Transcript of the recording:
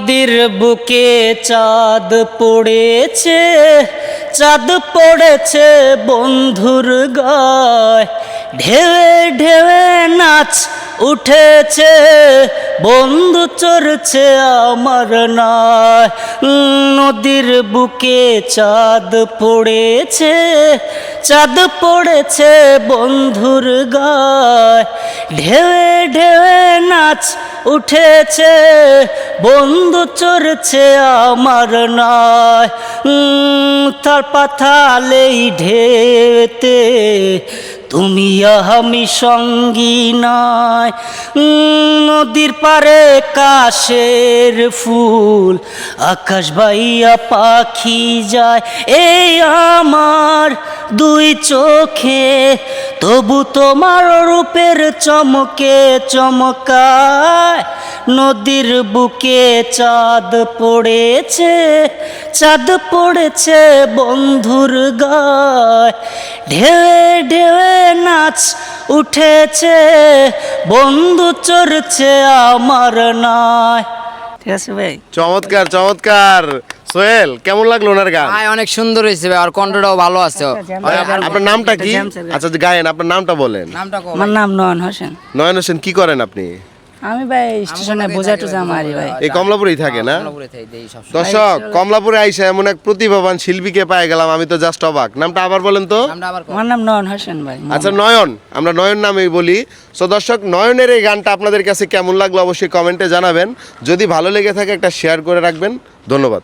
নদীর বুকে চাঁদ পড়েছে, চাঁদ পড়েছে বন্ধুর গায়, ঢেউে ঢেউে নাচ উঠেছে, বন্ধু চড়ছে আমার নায়। নদীর বুকে চাঁদ পড়েছে, চাঁদ পড়েছে বন্ধুর গায়, ঢেউে ঢেউে নাচ উঠেছে, বন্ধু চড়ছে আমার নায়। তার পাথালেই ঢেউতে তুমি আমি সঙ্গী নয়। নদীর পারে কাশের ফুল, আকাশ বাইয়া পাখি যায়, এই আমার দুই চোখে, তবু তোমার রূপের চমকে চমকায়। নদীর বুকে চাঁদ পড়েছে, চাঁদ পড়েছে বন্ধুর গায়, ঢেউে ঢেউে নাচ উঠেছে, বন্ধু চড়ছে আমার নায়। ঠিক আছে ভাই, চমৎকার চমৎকার। সোহেল, কেমন লাগলো ওনার গান? ভাই অনেক সুন্দর হয়েছে ভাই, আর কণ্ঠটাও ভালো আছে। আপনার নামটা কি? আচ্ছা গায়েন, আপনার নামটা বলেন। নামটা কো? আমার নাম নয়ন হোসেন। নয়ন হোসেন, কি করেন আপনি? আমি ভাই স্টেশনে বোঝা টোঝা মারি ভাই। এই কমলাপুরেই থাকে না? কমলাপুরে থাকি, দেই সবসময়। দর্শক, কমলাপুরে আইসা এমন এক প্রতিভাবান শিল্পীকে পাই গেলাম, আমি তো জাস্ট অবাক। নামটা আবার বলেন তো। নামটা আবার কো? আমার নাম নয়ন হোসেন ভাই। আচ্ছা নয়ন, আমরা নয়ন নামেই বলি। সো দর্শক, নয়নের এই গানটা আপনাদের কাছে কেমন লাগলো অবশ্যই কমেন্টে জানাবেন। যদি ভালো লেগে থাকে একটা শেয়ার করে রাখবেন। ধন্যবাদ।